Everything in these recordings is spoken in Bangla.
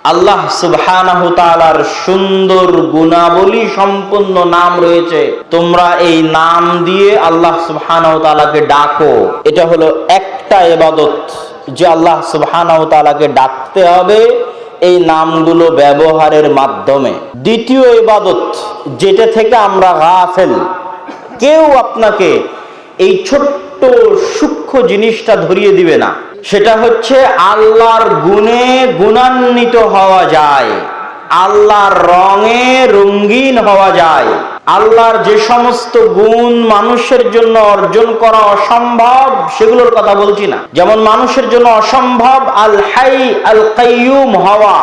আল্লাহ সুবহানাহু তাআলার সুন্দর গুণাবলী সম্পন্ন নাম রয়েছে। তোমরা এই নাম দিয়ে আল্লাহ সুবহানাহু তাআলাকে ডাকো। এটা হলো একটা ইবাদত যে আল্লাহ সুবহানাহু তাআলাকে ডাকতে হবে এই নামগুলো ব্যবহারের মাধ্যমে। দ্বিতীয় ইবাদত যেটা থেকে আমরা গাফেল, কেউ আপনাকে এই ছোট্ট সূক্ষ্ম জিনিসটা ধরিয়ে দিবে না, সেটা হচ্ছে আল্লাহর গুণে গুণান্বিত হওয়া যায়, আল্লাহর রঙে রঙিন হওয়া যায়। আল্লাহর যে সমস্ত গুণ মানুষের জন্য অর্জন করা অসম্ভব সেগুলোর কথা বলছি না। যেমন মানুষের জন্য অসম্ভব আল হাই আল কাইয়ুম হওয়া,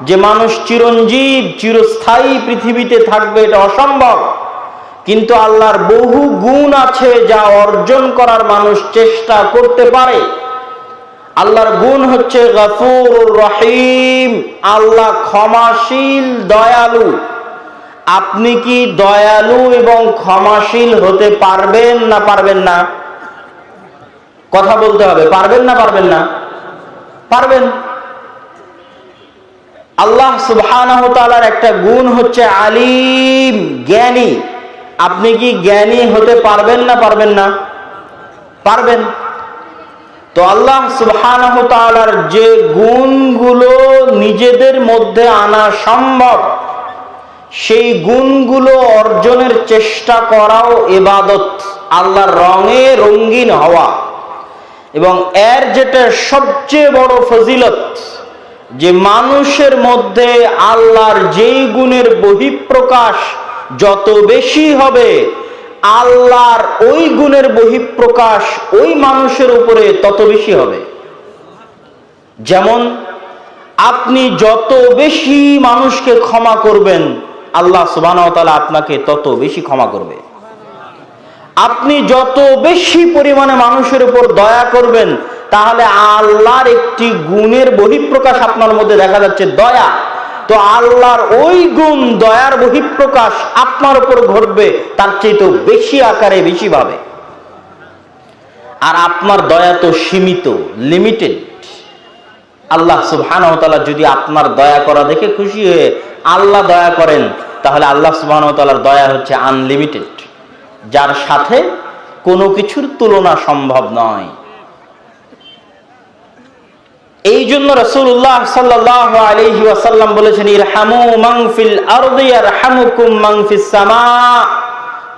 যে মানুষ চিরঞ্জীব চিরস্থায়ী পৃথিবীতে থাকবে, এটা অসম্ভব। কিন্তু আল্লাহর বহু গুণ আছে যা অর্জন করার মানুষ চেষ্টা করতে পারে। আল্লাহর গুণ হচ্ছে গফুরুর রহিম, আল্লাহ ক্ষমাশীল দয়ালু। আপনি কি দয়ালু এবং ক্ষমাশীল হতে পারবেন না পারবেন না? কথা বলতে হবে, পারবেন না পারবেন না? পারবেন। আল্লাহ সুবহানাহু তাআলার একটা গুণ হচ্ছে আলিম, জ্ঞানী। আপনি কি জ্ঞানী হতে পারবেন না পারবেন না? পারবেন। তো আল্লাহ সুবহানাহু তাআলার যে গুণগুলো নিজেদের মধ্যে আনা সম্ভব, সেই গুণগুলো অর্জনের চেষ্টা করাও ইবাদত, আল্লাহর রঙে রঙিন হওয়া। এবং এর যেটা সবচেয়ে বড় ফজিলত, যে মানুষের মধ্যে আল্লাহর যেই গুণের বহিঃপ্রকাশ যত বেশি হবে, আল্লাহর ওই গুণের বহিঃপ্রকাশ ওই মানুষের উপরে তত বেশি হবে। যেমন আপনি যত বেশি মানুষকে ক্ষমা করবেন, আল্লাহ সুবহানাহু ওয়া তাআলা আপনাকে তত বেশি ক্ষমা করবে। আপনি যত বেশি পরিমাণে মানুষের উপর দয়া করবেন, তাহলে আল্লাহর একটি গুণের বহিঃপ্রকাশ আপনার মধ্যে দেখা যাচ্ছে, দয়া। তো আল্লাহর ওই গুণ দয়ার বহিঃপ্রকাশ আপনার উপর ঘটবে তার চেয়ে তো বেশি আকারে, বেশি ভাবে। আর আপনার দয়া তো সীমিত, লিমিটেড। আল্লাহ সুবহানাহু ওয়া তাআলা যদি আপনার দয়া করা দেখে খুশি হয়ে আল্লাহ দয়া করেন, তাহলে আল্লাহ সুবহানাহু ওয়া তাআলার দয়া হচ্ছে আনলিমিটেড, যার সাথে কোনো কিছুর তুলনা সম্ভব নয়। এই জন্য রাসূলুল্লাহ সাল্লাল্লাহু আলাইহি ওয়াসাল্লাম বলেছেন, ইরহামু মান ফিল আরদি ইয়ারহামুকুম মান ফিস সামা।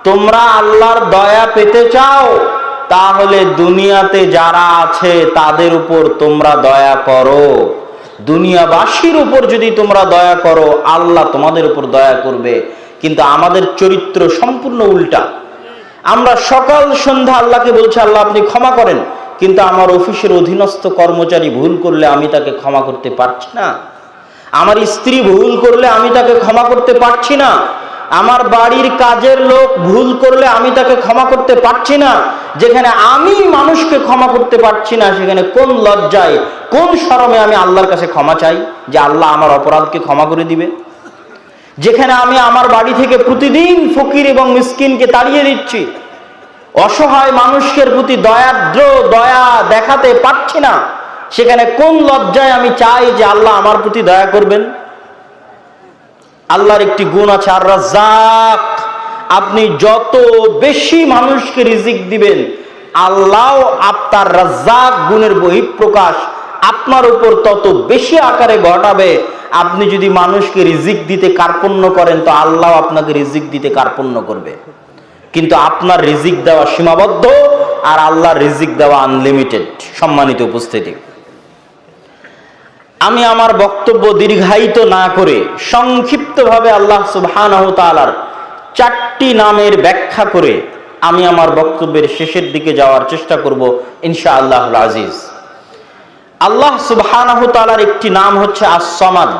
তোমরা আল্লাহর দয়া পেতে চাও, তাহলে দুনিয়াতে যারা আছে তাদের উপর তোমরা দয়া করো। দুনিয়াবাসীর উপর যদি তোমরা দয়া করো, আল্লাহ তোমাদের উপর দয়া করবে। কিন্তু আমাদের চরিত্র সম্পূর্ণ উল্টা। আমরা সকাল সন্ধ্যা আল্লাহকে বলছি, আল্লাহ আপনি ক্ষমা করেন, কিন্তু আমার অফিসের অধীনস্থ কর্মচারী ভুল করলে আমি তাকে ক্ষমা করতে পারছি না। আমার স্ত্রী ভুল করলে আমি তাকে ক্ষমা করতে পারছি না। আমার বাড়ির কাজের লোক ভুল করলে আমি তাকে ক্ষমা করতে পারছি না। যেখানে আমি মানুষকে ক্ষমা করতে পারছি না, সেখানে কোন লজ্জায়, কোন শরমে আমি আল্লাহর কাছে ক্ষমা চাই যে আল্লাহ আমার অপরাধকে ক্ষমা করে দিবে? যেখানে আমি আমার বাড়ি থেকে প্রতিদিন ফকির এবং মিসকিনকে তাড়িয়ে দিচ্ছি, অসহায় মানুষের প্রতি দয়াদ্র দয়া দেখাতে পারছি না, সেখানে কোন লজ্জায় আমি চাই যে আল্লাহ আমার প্রতি দয়া করবেন? আল্লাহর একটি গুণ আছে আর রাজ্জাক। আপনি যত বেশি মানুষকে রিজিক দিবেন, আল্লাহ আপনার রাজ্জাক গুণের বহিঃপ্রকাশ আপনার উপর তত বেশি আকারে ঘটাবে। আপনি যদি মানুষকে রিজিক দিতে কার্পণ্য করেন, তো আল্লাহ আপনাকে রিজিক দিতে কার্পণ্য করবে। কিন্তু আপনার রিজিক দেওয়া সীমাবদ্ধ, আর আল্লাহর রিজিক দেওয়া আনলিমিটেড। সম্মানিত উপস্থিতি, আমি আমার বক্তব্য দীর্ঘায়িত না করে সংক্ষিপ্তভাবে আল্লাহ সুবহানাহু তাআলার 4টি নামের ব্যাখ্যা করে আমি আমার বক্তব্যের শেষের দিকে যাওয়ার চেষ্টা করব ইনশাআল্লাহুল আজিজ। আল্লাহ সুবহানাহু তাআলার একটি নাম হচ্ছে আস-সামাদ।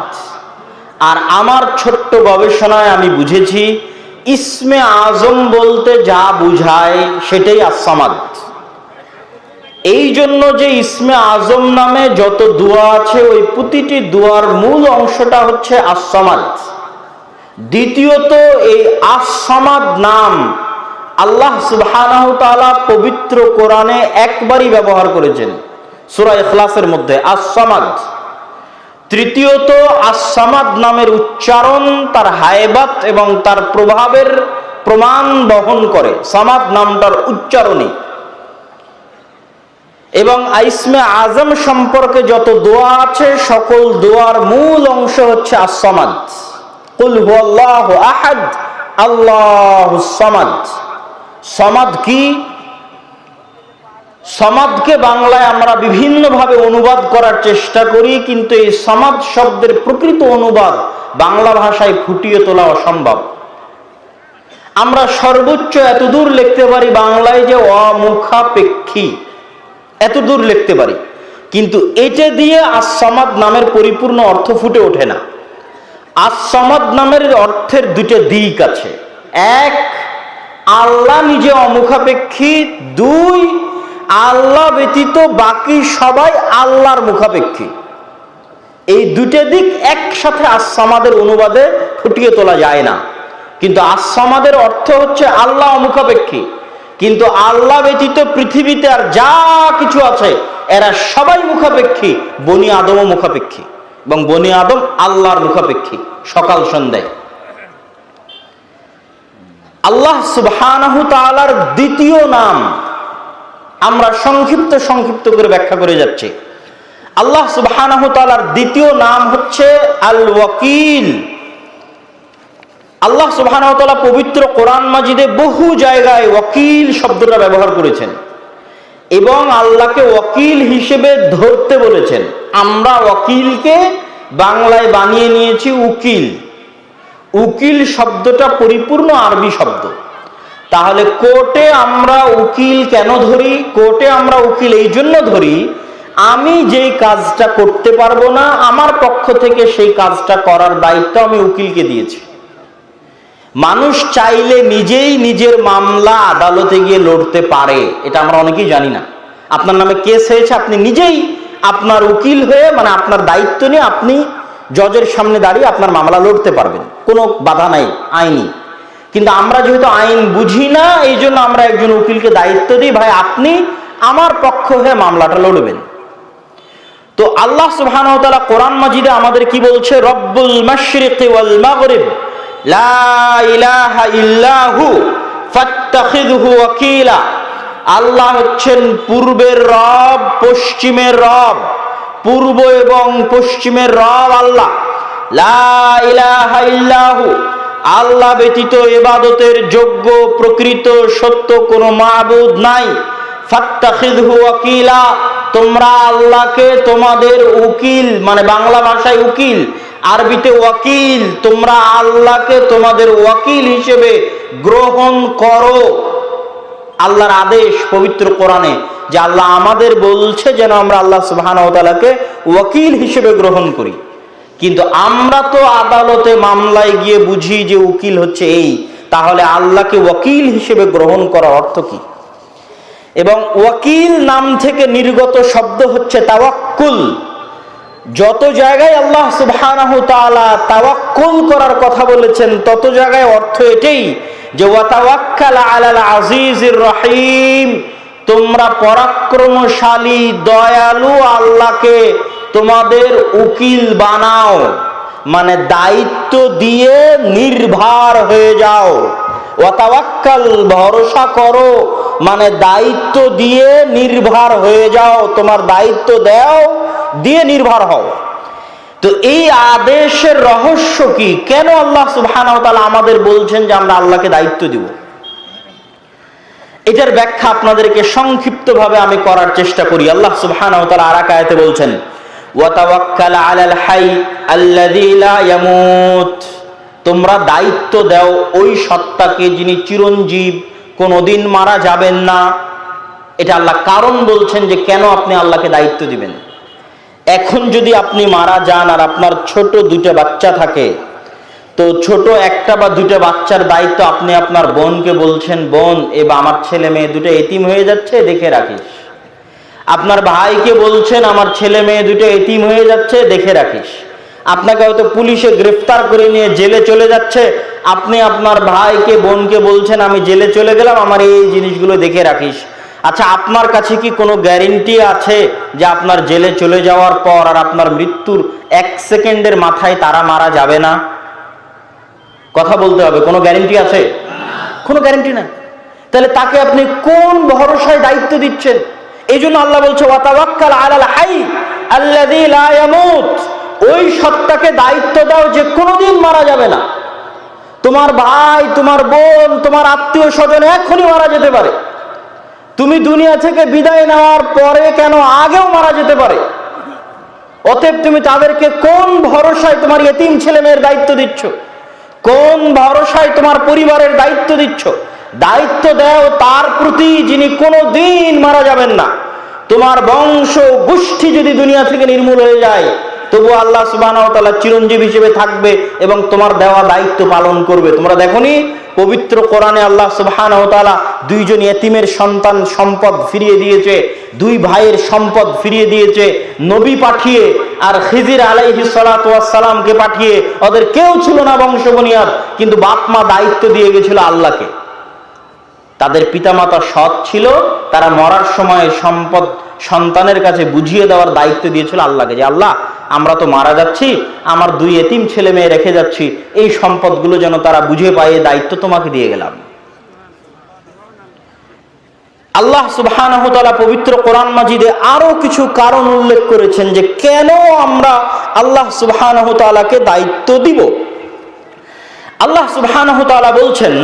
আর আমার ছোট্ট গবেষণায় আমি বুঝেছি, ইসমে আজম বলতে যা বুঝায় সেটাই আস-সামাদ। এই জন্য যে ইসমে আজম নামে যত দোয়া আছে, ওই প্রতিটি দোয়ার মূল অংশটা হচ্ছে আস-সামাদ। দ্বিতীয়ত, এই আস-সামাদ নাম আল্লাহ সুবহানাহু তাআলা পবিত্র কোরআনে একবারই ব্যবহার করেছেন, সূরা ইখলাসের মধ্যে আস-সামাদ। তৃতীয়ত আস-সামাদ নামের উচ্চারণ তার হায়বাত এবং তার প্রভাবের প্রমাণ বহন করে সামাদ নামটার উচ্চারণে। এবং ইসমে আজম সম্পর্কে যত দোয়া আছে সকল দোয়ার মূল অংশ হচ্ছে আস-সামাদ। কুল হুয়াল্লাহু আহাদ আল্লাহুস সামাদ। সামাদ কি? সামাদকে বাংলায় আমরা বিভিন্নভাবে অনুবাদ করার চেষ্টা করি, কিন্তু এই সামাদ শব্দের প্রকৃত অনুবাদ বাংলা ভাষায় ফুটিয়ে তোলা অসম্ভব। আমরা সর্বোচ্চ এতদূর লিখতে পারি বাংলায় যে অমুখাপেক্ষী, এতদূর লিখতে পারি, কিন্তু এটা দিয়ে আস-সামাদ নামের পরিপূর্ণ অর্থ ফুটে ওঠে না। আস-সামাদ নামের অর্থের দুটো দিক আছে। এক, আল্লাহ নিজে অমুখাপেক্ষী। দুই, আল্লাহ ব্যতীত বাকি সবাই আল্লাহর মুখাপেক্ষী। এই দুটো দিক একসাথে আস-সামাদের অনুবাদে ফুটিয়ে তোলা যায় না। কিন্তু আস-সামাদের অর্থ হচ্ছে আল্লাহ অমুখাপেক্ষী, কিন্তু আল্লাহ ব্যতীত পৃথিবীতে আর যা কিছু আছে এরা সবাই মুখাপেক্ষী। বনি আদমও মুখাপেক্ষী, এবং বনি আদম আল্লাহর মুখাপেক্ষী সকাল সন্ধ্যায়। আল্লাহ সুবহানাহু তাআলার দ্বিতীয় নাম আমরা সংক্ষিপ্ত করে ব্যাখ্যা করে যাচ্ছি। আল্লাহ সুবহানাহু তাআলার দ্বিতীয় নাম হচ্ছে আল ওয়াকিল। আল্লাহ সুবহানাহু ওয়া তাআলা পবিত্র কোরআন মাজিদে বহু জায়গায় ওয়াকিল শব্দটা ব্যবহার করেছেন এবং আল্লাহকে ওয়াকিল হিসেবে ধরতে বলেছেন। আমরা ওয়াকিলকে বাংলায় বানিয়ে নিয়েছি উকিল। উকিল শব্দটা পরিপূর্ণ আরবি শব্দ। তাহলে কোর্টে আমরা উকিল কেন ধরি? কোর্টে আমরা উকিল এই জন্য ধরি, আমি যেই কাজটা করতে পারবো না আমার পক্ষ থেকে সেই কাজটা করার দায়িত্ব আমি উকিলকে দিয়েছি। মানুষ চাইলে নিজেই নিজের মামলা আদালতে গিয়ে লড়তে পারে, এটা আমরা অনেকেই জানি না। আপনার নামে কেস হয়েছে, আপনি নিজেই আপনার উকিল হয়ে, মানে আপনার দায়িত্ব নিয়ে আপনি জজের সামনে দাঁড়িয়ে আপনার মামলা লড়তে পারবেন, কোনো বাধা নাই আইনি। কিন্তু আমরা যেহেতু আইন বুঝি না, এই জন্য আমরা একজন উকিলকে দায়িত্ব দিই, ভাই আপনি আমার পক্ষ হয়ে মামলাটা লড়বেন। তো আল্লাহ সুবহানাহু ওয়া তাআলা কোরআন মাজিদে আমাদের কি বলছে? রব্বুল মাশরিকি ওয়াল মাগরিব লা ইলাহা ইল্লাহু ফাত্তাখিযহু ওয়াকিলা। আল্লাহ হচ্ছেন পূর্বের রব, পশ্চিমের রব। পূর্ব এবং পশ্চিমের রব আল্লাহ। লা ইলাহা ইল্লাহু, আল্লাহ ব্যতীত ইবাদতের যোগ্য প্রকৃত সত্য কোনো মাবুদ নাই। ফাত্তাখিযহু ওয়াকিলা, তোমরা আল্লাহকে তোমাদের উকিল, মানে বাংলা ভাষায় উকিল, আরবিতে ওয়াকিল, তোমরা আল্লাহকে তোমাদের ওয়াকিল হিসেবে গ্রহণ করো। আল্লাহর আদেশ পবিত্র কোরআনে যে আল্লাহ আমাদের বলছে যেন আমরা আল্লাহ সুবহানাহু ওয়া তাআলাকে ওয়াকিল হিসেবে গ্রহণ করি। কিন্তু আমরা তো আদালতে মামলায় গিয়ে বুঝি যে উকিল হচ্ছে এই, তাহলে আল্লাহকে ওয়াকিল হিসেবে গ্রহণ করার অর্থ কি? এবং ওয়াকিল নাম থেকে নির্গত শব্দ হচ্ছে তাওয়াক্কুল। যত জায়গায় আল্লাহ সুবহানাহু তাআলা তাওয়াক্কুল করার কথা বলেছেন তত জায়গায় অর্থ এটাই যে ওয়াতাওয়াক্কাল আলাল আজিজির রহিম, তোমরা পরাক্রমশালী দয়ালু আল্লাহকে তোমাদের উকিল বানাও, মানে দায়িত্ব দিয়ে নির্ভর হয়ে যাও। ওয়াতাওয়াক্কাল, ভরসা করো, মানে দায়িত্ব দিয়ে নির্ভর হয়ে যাও, তোমার দায়িত্ব দাও, দিয়ে নির্ভর হও। তো এই আদেশের রহস্য কি? কেন আল্লাহ সুবহানাহু ওয়া তাআলা আমাদের বলছেন যে আমরা আল্লাহকে দায়িত্ব দিব? এটার ব্যাখ্যা আপনাদেরকে সংক্ষিপ্তভাবে আমি করার চেষ্টা করি। আল্লাহ সুবহানাহু ওয়া তাআলা আর এক আয়াতে বলছেন ওয়াতাওয়াক্কাল আলাল হাই আল্লাযী লা ইয়ামুত, তোমরা দায়িত্ব দাও ওই সত্তাকে যিনি চিরঞ্জীব, কোনোদিন মারা যাবেন না। এটা আল্লাহ কারণ বলছেন যে কেন আপনি আল্লাহকে দায়িত্ব দিবেন। এখন যদি আপনি মারা যান আর আপনার ছোট দুটো বাচ্চা থাকে, তো ছোট একটা বা দুটো বাচ্চার দায়িত্ব আপনি আপনার বোনকে বলছেন, বোন এবার আমার ছেলে মেয়ে দুটো এতিম হয়ে যাচ্ছে, দেখে রাখিস। আপনার ভাইকে বলছেন, আমার ছেলে মেয়ে দুটো এতিম হয়ে যাচ্ছে, দেখে রাখিস। আপনাকে হয়তো পুলিশে গ্রেফতার করে নিয়ে জেলে চলে যাচ্ছে, আপনি আপনার ভাইকে বোনকে বলছেন, আমি জেলে চলে গেলাম, আমার এই জিনিসগুলো দেখে রাখিস। আচ্ছা, আপনার কাছে কি কোনো গ্যারেন্টি আছে যে আপনার জেলে চলে যাওয়ার পর আর আপনার মৃত্যুর 1 সেকেন্ডের মাথায় তারা মারা যাবে না? কথা বলতে হবে, কোনো গ্যারেন্টি আছে? কোনো গ্যারেন্টি নাই। তাহলে তাকে আপনি কোন ভরসায় দায়িত্ব দিচ্ছেন? এই জন্য আল্লাহ বলছে ওয়াতাওয়াক্কাল আলাল হাই আল্লাযী লা ইয়ামুত, ওই সত্তাকে দায়িত্ব দাও যে কোনোদিন মারা যাবে না। তোমার ভাই, তোমার বোন, তোমার আত্মীয় স্বজন এখনই মারা যেতে পারে। তুমি দুনিয়া থেকে বিদায় নেওয়ার পরে কেন, আগেও মারা যেতে পারে। অতএব তুমি তাদেরকে কোন ভরসায় তোমার ইতিম ছেলে মেয়ের দায়িত্ব দিচ্ছ? কোন ভরসায় তোমার পরিবারের দায়িত্ব দিচ্ছ? দায়িত্ব দাও তার প্রতি যিনি কোনোদিন মারা যাবেন না। তোমার বংশ গোষ্ঠী যদি দুনিয়া থেকে নির্মূল হয়ে যায়, তবু আল্লাহ সুবহানাহু ওয়া তাআলা চিরঞ্জীবী হিসেবে থাকবে এবং তোমার দেওয়া দায়িত্ব পালন করবে। তোমরা দেখোনি পবিত্র কোরআনে আল্লাহ সুবহানাহু ওয়া তাআলা 2 জন ইতিমের সন্তান সম্পদ ফিরিয়ে দিয়েছে, 2 ভাইয়ের সম্পদ ফিরিয়ে দিয়েছে নবী পাঠিয়ে, আর খিজির আলাইহিস সালাতু ওয়াস সালামকে পাঠিয়ে। ওদের কেউ ছিল না বংশবনিয়াদ, কিন্তু বাপ মা দায়িত্ব দিয়ে গেছিল আল্লাহকে। তাদের পিতামাতা সৎ ছিল, তারা মরার সময় সম্পদ সন্তানের কাছে বুঝিয়ে দেওয়ার দায়িত্ব দিয়েছিল আল্লাহকে, যে আল্লাহ আমরা তো মারা যাচ্ছি, আমার 2 এতিম ছেলে মেয়ে রেখে যাচ্ছি, এই সম্পদগুলো যেন তারা বুঝে পায়, দায়িত্ব তোমাকে দিয়ে গেলাম। আল্লাহ সুবহানাহু ওয়া তাআলা পবিত্র কোরআন মাজিদে আরো কিছু কারণ উল্লেখ করেছেন যে কেন আমরা আল্লাহ সুবহানাহু ওয়া তাআলাকে দায়িত্ব দিব। আল্লাহ সুবহানাহু ওয়া তাআলা বলছেন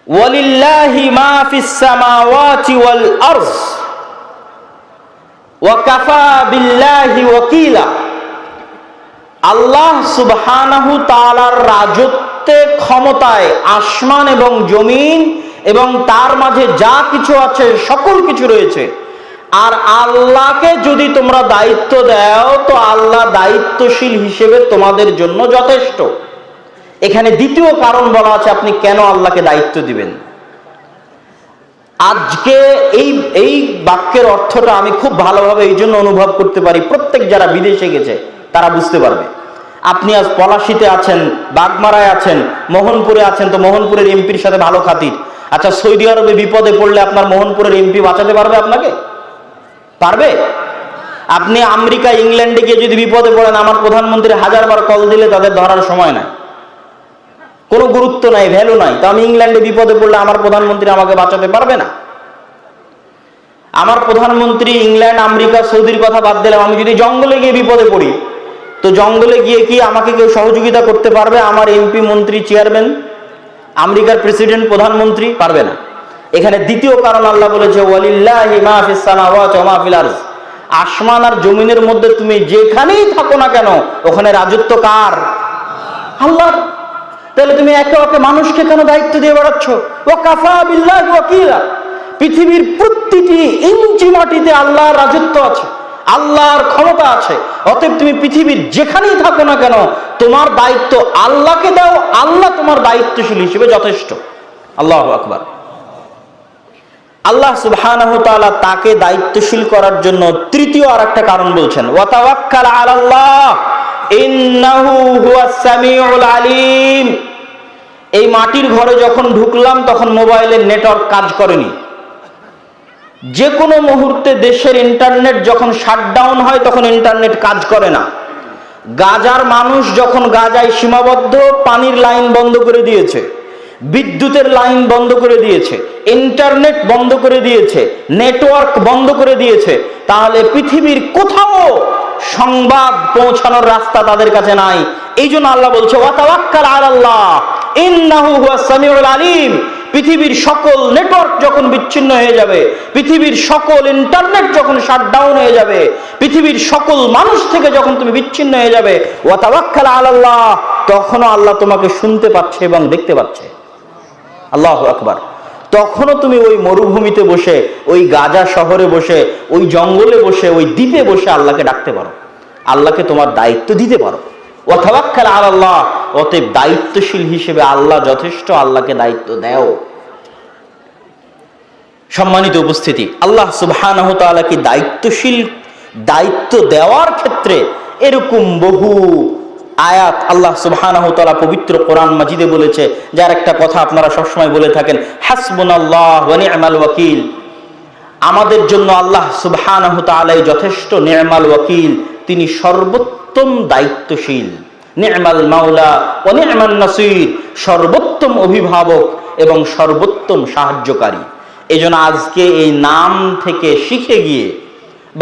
ওয়ালিল্লাহি মা ফিস সামাওয়াতি ওয়াল আরজ ওয়া কাফা বিল্লাহি ওয়াকিলা। আল্লাহ সুবহানাহু তাআলার রাজত্বে, ক্ষমতায় আসমান এবং জমিন এবং তার মাঝে যা কিছু আছে সকল কিছু রয়েছে। আর আল্লাহকে যদি তোমরা দায়িত্ব দাও, তো আল্লাহ দায়িত্বশীল হিসেবে তোমাদের জন্য যথেষ্ট। এখানে দ্বিতীয় কারণ বলা আছে আপনি কেন আল্লাহকে দায়িত্ব দিবেন। আজকে এই বাক্যের অর্থটা আমি খুব ভালোভাবে এই জন্য অনুভব করতে পারি, প্রত্যেক যারা বিদেশে গেছে তারা বুঝতে পারবে। আপনি আজ পলাশীতে আছেন, বাগমারায় আছেন, মোহনপুরে আছেন, তো মোহনপুরের এমপির সাথে ভালো খাতির। আচ্ছা, সৌদি আরবে বিপদে পড়লে আপনার মোহনপুরের এমপি বাঁচাতে পারবে আপনাকে? পারবে? আপনি আমেরিকা, ইংল্যান্ডে গিয়ে যদি বিপদে পড়েন, আমার প্রধানমন্ত্রী 1000 বার কল দিলে তাদের ধরার সময় নাই, কোনো গুরুত্ব নাই, ভ্যালু নাই। তো আমি ইংল্যান্ডে বিপদে পড়লে আমার প্রধানমন্ত্রী আমাকে বাঁচাতে পারবে না। আমার প্রধানমন্ত্রী ইংল্যান্ড, আমেরিকা, সৌদির কথা বাদ দিলাম, আমি যদি জঙ্গলে গিয়ে বিপদে পড়ি, তো জঙ্গলে গিয়ে কি আমাকে কেউ সহযোগিতা করতে পারবে? আমার এমপি, মন্ত্রী, চেয়ারম্যান, আমেরিকার প্রেসিডেন্ট, প্রধানমন্ত্রী পারবে না। এখানে দ্বিতীয় কারণ আল্লাহ বলেছে ওয়ালিল্লাহি মা ফিস সামাওয়াতি ওয়া মা ফিল আরজ। আসমান আর জমিনের মধ্যে তুমি যেখানেই থাকো না কেন, ওখানে রাজত্ব কার? আল্লাহর। তাহলে তুমি একে একে মানুষকে কেন দায়িত্ব দিয়ে বেড়াচ্ছ? ওয়া কাফা বিল্লাহি ওয়াকিলা। পৃথিবীর প্রতিটি ইঞ্চি মাটিতে আল্লাহর রাজত্ব আছে, আল্লাহর ক্ষমতা আছে। অতএব তুমি পৃথিবীর যেখানেই থাকো না কেন, তোমার দায়িত্ব আল্লাহকে দাও, আল্লাহ তোমার দায়িত্বশীল হিসেবে যথেষ্ট। আল্লাহু আকবার। আল্লাহ সুবহানাহু ওয়া তাআলা তাকে দায়িত্বশীল করার জন্য তৃতীয় আরেকটা কারণ বলছেন, ওয়া তাওয়াক্কাল আলাল্লাহ ইন্নাহু হুয়াস সামিউল আলিম। এই মাটির ঘরে যখন ঢুকলাম তখন মোবাইলের নেটওয়ার্ক কাজ করেনি। যে কোনো মুহূর্তে দেশের ইন্টারনেট যখন শাটডাউন হয় তখন ইন্টারনেট কাজ করে না। গাজার মানুষ যখন গাজায় সীমাবদ্ধ, পানির লাইন বন্ধ করে দিয়েছে, বিদ্যুতের লাইন বন্ধ করে দিয়েছে, ইন্টারনেট বন্ধ করে দিয়েছে, নেটওয়ার্ক বন্ধ করে দিয়েছে, তাহলে পৃথিবীর কোথাও সংবাদ পৌঁছানোর রাস্তা তাদের কাছে নাই। এই জন্য আল্লাহ বলছে ওয়া তাওয়াক্কাল আলাল্লাহ ইন্নাহু হুয়াস সামিউল আলিম। পৃথিবীর সকল নেটওয়ার্ক যখন বিচ্ছিন্ন হয়ে যাবে, পৃথিবীর সকল ইন্টারনেট যখন শাটডাউন হয়ে যাবে, পৃথিবীর সকল মানুষ থেকে যখন তুমি বিচ্ছিন্ন হয়ে যাবে, ওয়া তাওয়াক্কাল আলাল্লাহ, তখনও আল্লাহ তোমাকে শুনতে পাচ্ছে এবং দেখতে পাচ্ছে। আল্লাহু আকবার। তখনও তুমি ওই মরুভূমিতে বসে, ওই গাজা শহরে বসে, ওই জঙ্গলে বসে, ওই দ্বীপে বসে আল্লাহকে ডাকতে পারো, আল্লাহকে তোমার দায়িত্ব দিতে পারো। ওয়া তাওয়াক্কাল আলাল্লাহ। অতএব দায়িত্বশীল হিসেবে আল্লাহ যথেষ্ট, আল্লাহকে দায়িত্ব দাও। সম্মানিত উপস্থিতি, আল্লাহ সুবহানাহু ওয়া তাআলা কি দায়িত্বশীল, দায়িত্ব দেওয়ার ক্ষেত্রে এরকম বহু আয়াত আল্লাহ সুবহানাহু ওয়া তাআলা পবিত্র কোরআন মাজিদে বলেছে, যার একটা কথা আপনারা সবসময় বলে থাকেন, হাসবুনাল্লাহ ওয়া নি'মাল ওয়াকিল। আমাদের জন্য আল্লাহ সুবহানাহু ওয়া তাআলাই যথেষ্ট, নি'মাল ওয়াকিল, তিনি সর্বোত্তম দায়িত্বশীল। নি'মাল মাওলা ওয়া নি'মান নাসির, সর্বোত্তম অভিভাবক এবং সর্বোত্তম সাহায্যকারী। এজন্য আজকে এই নাম থেকে শিখে গিয়ে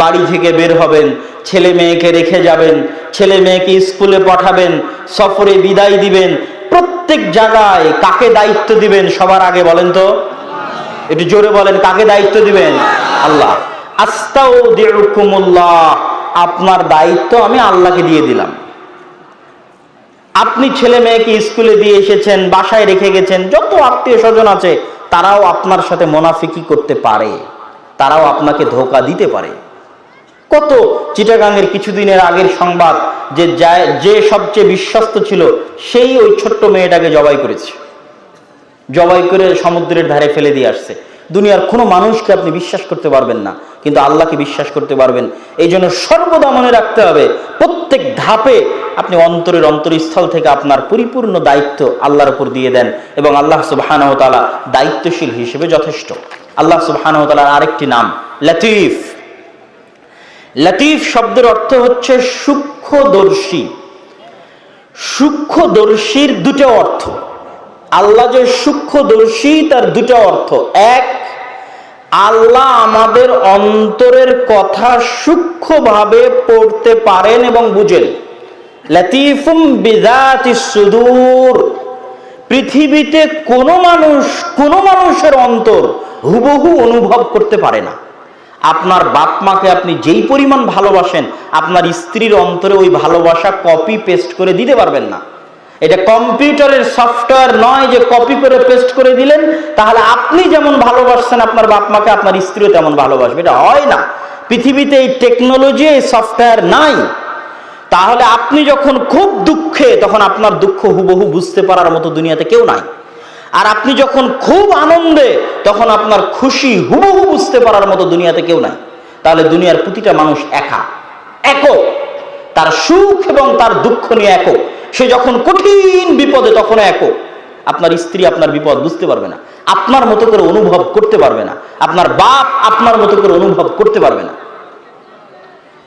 বাড়ি থেকে বের হবেন, ছেলে মেয়েকে রেখে যাবেন, ছেলে মেয়েকে স্কুলে পাঠাবেন, সফরে বিদায় দিবেন, প্রত্যেক জায়গায় কাকে দায়িত্ব দিবেন সবার আগে বলেন তো? একটু জোরে বলেন, কাকে দায়িত্ব দিবেন? আল্লাহ। আস্তাউদিউকুমুল্লাহ, আপনার দায়িত্ব আমি আল্লাহকে দিয়ে দিলাম। আপনি ছেলে মেয়েকে স্কুলে দিয়ে এসেছেন, বাসায় রেখে গেছেন, যত আত্মীয় স্বজন আছে তারাও আপনার সাথে মুনাফিকি করতে পারে, তারাও আপনাকে ধোঁকা দিতে পারে। কত চিটাগাংয়ের কিছুদিনের আগের সংবাদ, যে সবচেয়ে বিশ্বস্ত ছিল সেই ওই ছোট্ট মেয়েটাকে জবাই করেছে, জবাই করে সমুদ্রের ধারে ফেলে দিয়ে আসছে। দুনিয়ার কোনো মানুষকে আপনি বিশ্বাস করতে পারবেন না, কিন্তু আল্লাহকে বিশ্বাস করতে পারবেন। এই জন্য সর্বদা মনে রাখতে হবে, প্রত্যেক ধাপে আপনি অন্তরের অন্তরস্থল থেকে আপনার পরিপূর্ণ দায়িত্ব আল্লাহর উপর দিয়ে দেন, এবং আল্লাহ সুবহানাহু ওয়া তাআলা দায়িত্বশীল হিসেবে যথেষ্ট। আল্লাহ সুবহানাহু ওয়া তাআলার আরেকটি নাম লতীফ। লতীফ শব্দের অর্থ হচ্ছে সূক্ষ্মদর্শী। সূক্ষ্মদর্শীর দুটো অর্থ। আল্লাহ যে সূক্ষ্মদর্শী তার দুটো অর্থ। এক, আল্লাহ আমাদের অন্তরের কথা সূক্ষ্মভাবে পড়তে পারেন এবং বুঝেন। লতীফুম বিযাতিস সুদূর, পৃথিবীতে কোনো মানুষের অন্তর হুবহু অনুভব করতে পারে না। আপনার বাপ মাকে আপনি যেই পরিমাণ ভালোবাসেন, আপনার স্ত্রীর অন্তরে ওই ভালোবাসা কপি পেস্ট করে দিতে পারবেন না। এটা কম্পিউটারের সফটওয়্যার নয় যে কপি করে পেস্ট করে দিলেন তাহলে আপনি যেমন ভালোবাসছেন আপনার বাপ মাকে, আপনার স্ত্রীও তেমন ভালোবাসবে, এটা হয় না। পৃথিবীতে এই টেকনোলজি, এই সফটওয়্যার নাই। তাহলে আপনি যখন খুব দুঃখে, তখন আপনার দুঃখ হুবহু বুঝতে পারার মতো দুনিয়াতে কেউ নাই। আর আপনি যখন খুব আনন্দে, তখন আপনার খুশি হুবহু বুঝতে পারার মতো দুনিয়াতে কেউ নাই। তাহলে দুনিয়ার প্রতিটা মানুষ একক, তার সুখ এবং তার দুঃখ নিয়ে একক। সে যখন কঠিন বিপদে তখন একক। আপনার স্ত্রী আপনার বিপদ বুঝতে পারবে না, আপনার মতো করে অনুভব করতে পারবে না, আপনার বাপ আপনার মতো করে অনুভব করতে পারবে না।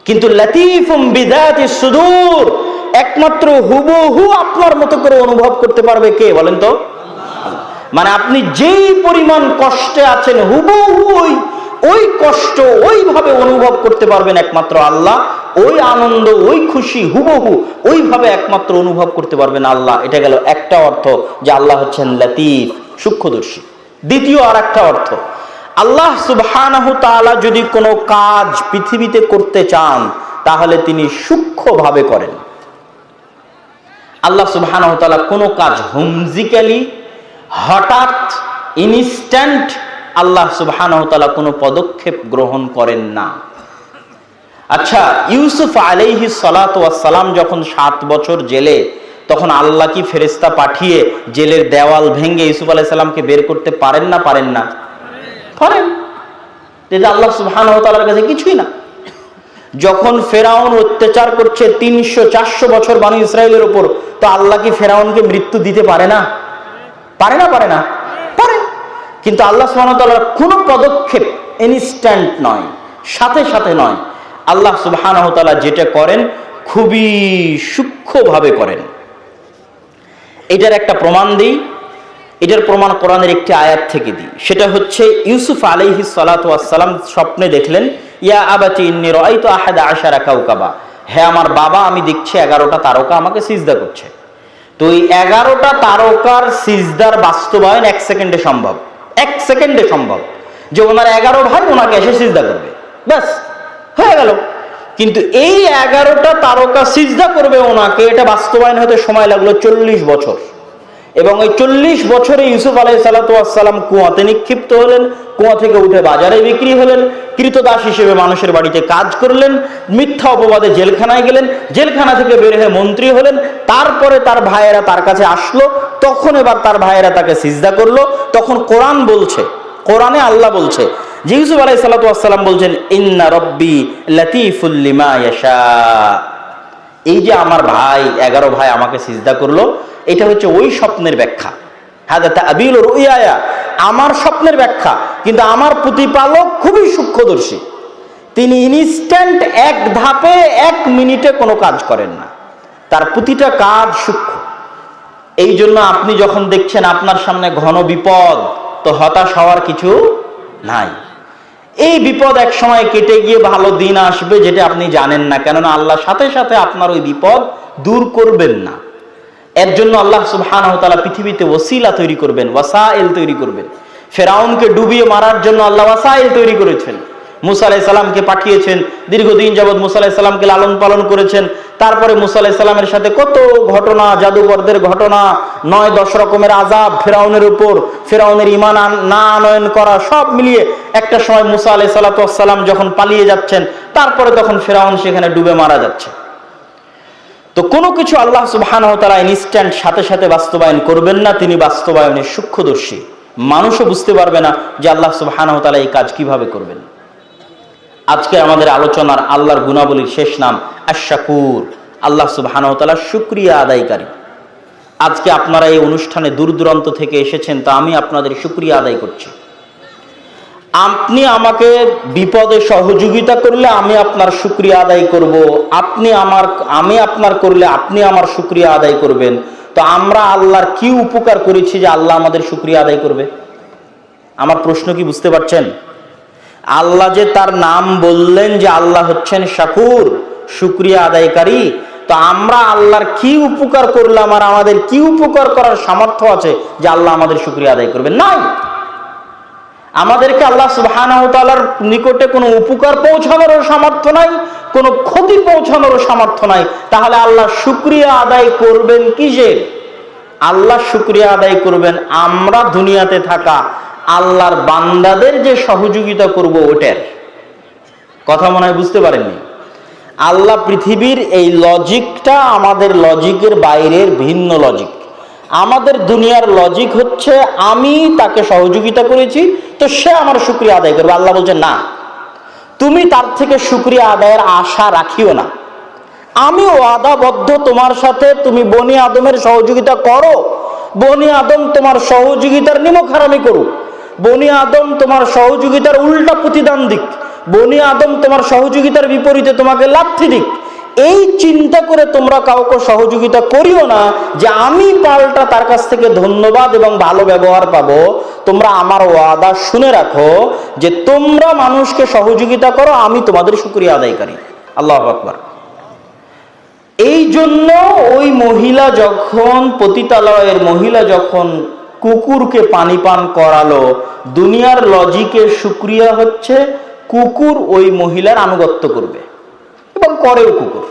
কিন্তু লতীফুম বিযাতিস সুদূর, একমাত্র হুবহু আপনার মতো করে অনুভব করতে পারবে কে বলেন তো? মানে আপনি যেই পরিমাণ কষ্টে আছেন হুবহু ওই কষ্ট ওইভাবে অনুভব করতে পারবেন একমাত্র আল্লাহ। ওই আনন্দ, ওই খুশি হুবহু ওইভাবে একমাত্র অনুভব করতে পারবেন আল্লাহ। এটা গেল একটা অর্থ যে আল্লাহ হচ্ছেন লতীফ, সূক্ষ্মদর্শী। দ্বিতীয় আর একটা অর্থ, আল্লাহ সুবহানাহু তাআলা যদি কোনো কাজ পৃথিবীতে করতে চান তাহলে তিনি সূক্ষ্মভাবে করেন। আল্লাহ সুবহানাহু তাআলা কোনো কাজ হুমজিক্যালি, হঠাৎ, ইনস্ট্যান্ট আল্লাহ সুবহানাহু তাআলা কোনো পদক্ষেপ গ্রহণ করেন না। আচ্ছা, ইউসুফ আলাইহিস সালাতু ওয়াস সালাম যখন 7 বছর জেলে, তখন আল্লাহ কি ফেরেশতা পাঠিয়ে জেলের দেওয়াল ভেঙে ইউসুফ আলাইহিস সালামকে বের করতে পারেন না? পারেন না? পারেন। যেটা আল্লাহ সুবহানাহু ওয়া তাআলার কাছে কিছুই না। যখন ফেরাউন অত্যাচার করছে 300-400 বছর বনি ইসরাইলের উপর, তো আল্লাহ কি ফেরাউনকে মৃত্যু দিতে পারে না? পারে না? পারে না? পারে। কিন্তু আল্লাহ সুবহানাহু ওয়া তাআলার কোনো পদক্ষেপ ইনস্ট্যান্ট নয়, সাথে সাথে নয়। আল্লাহ সুবহানাহু ওয়া তাআলা যেটা করেন খুবই সূক্ষ্মভাবে করেন। এটার একটা প্রমাণ দিই, এটার প্রমাণ কোরআনের একটি আয়াত থেকে দিই। সেটা হচ্ছে ইউসুফ আলাইহিস সালাতু ওয়াস সালাম স্বপ্নে দেখলেন, ইয়া আবাতি ইন্নী রাআইতু আহাদা আশারা কাওকাবা, হে আমার বাবা, আমি দেখছি 11টা তারকা আমাকে সিজদা করছে। তো এই 11টা তারকার সিজদার বাস্তবায়ন 1 সেকেন্ডে সম্ভব। 1 সেকেন্ডে সম্ভব যে ওনার 11 ভাই ওনাকে এসে সিজদা করবে, ব্যাস হয়ে গেল। কিন্তু এই 11টা তারকা সিজদা করবে ওনাকে, এটা বাস্তবায়ন হতে সময় লাগলো 40 বছর। এবং এই 40 বছরে ইউসুফ আলাইহিস সালাতু ওয়াস সালাম কুয়াতে নিক্ষিপ্ত হলেন, কুয়া থেকে উঠে বাজারে বিক্রি হলেন, কৃতদাস হিসেবে মানুষের বাড়িতে কাজ করলেন, মিথ্যা অপবাদে জেলখানায় গেলেন, জেলখানা থেকে বের হয়ে মন্ত্রী হলেন। তারপরে তার ভাইয়েরা তার কাছে আসলো, তখন এবার তার ভাইয়েরা তাকে সিজদা করলো। তখন কোরআন বলছে, কোরআনে আল্লাহ বলছে যে ইউসুফ আলাইহিস সালাতু ওয়াস সালাম বলছেন, ইন্না রাব্বি লাতীফুল লিমা ইয়াশা, এই যে আমার ভাই 11 ভাই আমাকে সিজদা করলো, এটা হচ্ছে ওই স্বপ্নের ব্যাখ্যা। হাদা তাবিল রুইয়া, আমার স্বপ্নের ব্যাখ্যা। কিন্তু আমার প্রতিপালক খুবই সূক্ষ্মদর্শী, তিনি ইনস্ট্যান্ট এক ধাপে 1 মিনিটে কোনো কাজ করেন না, তার প্রতিটা কাজ সূক্ষ্ম। এই জন্য আপনি যখন দেখছেন আপনার সামনে ঘন বিপদ, তো হতাশ হওয়ার কিছু নাই। এই বিপদ এক সময় কেটে গিয়ে ভালো দিন আসবে, যেটা আপনি জানেন না, কেননা আল্লাহ সাথে সাথে আপনার ওই বিপদ দূর করবেন না। এর জন্য আল্লাহ সুবহানাহু ওয়া তাআলা পৃথিবীতে ওসিলা তৈরি করবেন, ওয়াসাইল তৈরি করবেন। ফেরাউনকে ডুবিয়ে মারার জন্য আল্লাহ ওয়াসাইল তৈরি করেছেন। মুসা আলাইহিস সালামকে পাঠিয়েছেন, দীর্ঘদিন যাবৎ মুসা আলাইহিস সালামকে লালন পালন করেছেন। তারপরে মুসা আলাইহিস সালামের সাথে কত ঘটনা, জাদুকরদের ঘটনা, 9-10 রকমের আযাব ফেরাউনের উপর, ফেরাউনের ঈমান না আনয়ন করা, সব মিলিয়ে একটা সময় মুসা আলাইহিস সালাম যখন পালিয়ে যাচ্ছেন, তারপরে তখন ফেরাউন সেখানে ডুবে মারা যাচ্ছে। তো কোনো কিছু আল্লাহ সুবহানাহু ওয়া তাআলা ইনস্ট্যান্ট সাথে সাথে বাস্তবায়ন করবেন না, তিনি বাস্তবায়নের সূক্ষ্মদর্শী। মানুষও বুঝতে পারবে না যে আল্লাহ সুবহানাহু ওয়া তাআলা এই কাজ কিভাবে করবেন। আজকে আমাদের আলোচনার আল্লাহর গুণাবলীর শেষ নাম আশ-শাকুর, আল্লাহ সুবহানাহু ওয়া তাআলা শুকরিয়া আদায়কারী। আজকে আপনারা এই অনুষ্ঠানে দূর দূরান্ত থেকে এসেছেন, তা আমি আপনাদের শুকরিয়া আদায় করছি। আপনি আমাকে বিপদে সহযোগিতা করলে আমি আপনার শুকরিয়া আদায় করব, আমি আপনার করলে আপনি আমার শুকরিয়া আদায় করবেন। তো আমরা আল্লাহর কি উপকার করেছি যে আল্লাহ আমাদের শুকরিয়া আদায় করবে? আমার প্রশ্ন কি বুঝতে পারছেন? আল্লাহ যে তার নাম বললেন যে আল্লাহ হচ্ছেন শাকুর, শুকরিয়া আদায়কারী, তো আমরা আল্লাহর কি উপকার করলাম আর আমাদের কি উপকার করার সামর্থ্য আছে যে আল্লাহ আমাদের শুকরিয়া আদায় করবেন? নাই। আমাদেরকে আল্লাহ সুবহানাহু ওয়া তাআলার নিকটে কোনো উপকার পৌঁছানোর সামর্থ্য নাই, কোনো ক্ষতি পৌঁছানোর সামর্থ্য নাই। তাহলে আল্লাহ শুকরিয়া আদায় করবেন কিসের? আল্লাহ শুকরিয়া আদায় করবেন আমরা দুনিয়াতে থাকা আল্লাহর বান্দাদের যে সহযোগিতা করব ওটার কথা মনে হয় বুঝতে পারেননি। আল্লাহ পৃথিবীর এই লজিকটা আমাদের লজিকের বাইরের ভিন্ন লজিক। আমাদের দুনিয়ার লজিক হচ্ছে আমি তাকে সহযোগিতা করেছি তো সে আমার শুকরিয়া আদায় করবে। আল্লাহ বলছেন না, তুমি তার থেকে শুকরিয়া আদায়ের আশা রাখিও না। আমি ওয়াদাবদ্ধ তোমার সাথে, তুমি বনি আদমের সহযোগিতা করো, বনি আদম তোমার সহযোগিতার নিমকহারামি করুক, বনি আদম তোমার সহযোগিতার উল্টা প্রতিদান দিক, বনি আদম তোমার সহযোগিতার বিপরীতে তোমাকে লাথি দিক, এই চিন্তা করে তোমরা কাউকে সহযোগিতা করিও না যে আমি পাল্টা তার কাছ থেকে ধন্যবাদ এবং ভালো ব্যবহার পাবো। তোমরা আমার ওয়াদা শুনে রাখো যে তোমরা মানুষকে সহযোগিতা করো, আমি তোমাদের শুকরিয়া আদায়কারী। আল্লাহু আকবার। এই জন্য ওই মহিলা যখন, পতিতালয়ের মহিলা যখন কুকুরকে পানি পান করালো, দুনিয়ার লজিকে শুকরিয়া হচ্ছে কুকুর ওই মহিলার আনুগত্য করবে এবং করেও। কুকুর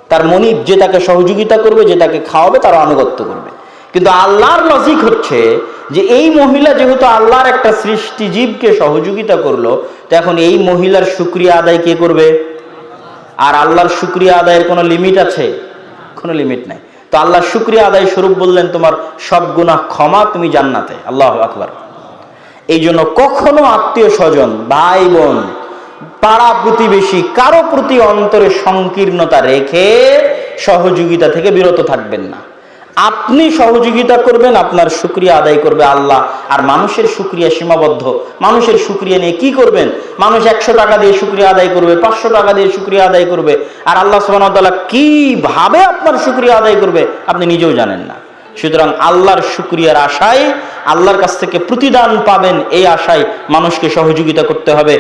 তার মনিব যে তাকে সহযোগিতা করবে, যে তাকে খাওয়াবে, তার আনুগত্য করবে। কিন্তু আল্লাহর লজিক হচ্ছে যে এই মহিলা যেহেতু আল্লাহর একটা সৃষ্টি জীবকে সহযোগিতা করলো, তো এখন এই মহিলার শুকরিয়া আদায় কে করবে? আর আল্লাহর শুকরিয়া আদায়ের কোনো লিমিট আছে? কোনো লিমিট নাই। তো আল্লাহ শুকরিয়া আদায় স্বরূপ বললেন তোমার সব গুনাহ ক্ষমা, তুমি জান্নাতে। আল্লাহু আকবার। এই জন্য কখনো আত্মীয় স্বজন, ভাই বোন, পাড়া প্রতিবেশী কারো প্রতি অন্তরে সংকীর্ণতা রেখে সহযোগিতা থেকে বিরত থাকবেন না। আপনি সহযোগিতা করবেন, আপনার শুকরিয়া আদায় করবে আল্লাহ। আর মানুষের শুকরিয়া সীমাবদ্ধ। মানুষের শুকরিয়া নিয়ে কি করবেন? মানুষ 100 টাকা দিয়ে শুকরিয়া আদায় করবে, 500 টাকা দিয়ে শুকরিয়া আদায় করবে, আর আল্লাহ সুবহানাহু ওয়া তাআলা কিভাবে আপনার শুকরিয়া আদায় করবে আপনি নিজেও জানেন না। সুতরাং আল্লাহর শুকরিয়ার আশায়, আল্লাহর কাছ থেকে প্রতিদান পাবেন এই আশায় মানুষকে সহযোগিতা করতে হবে।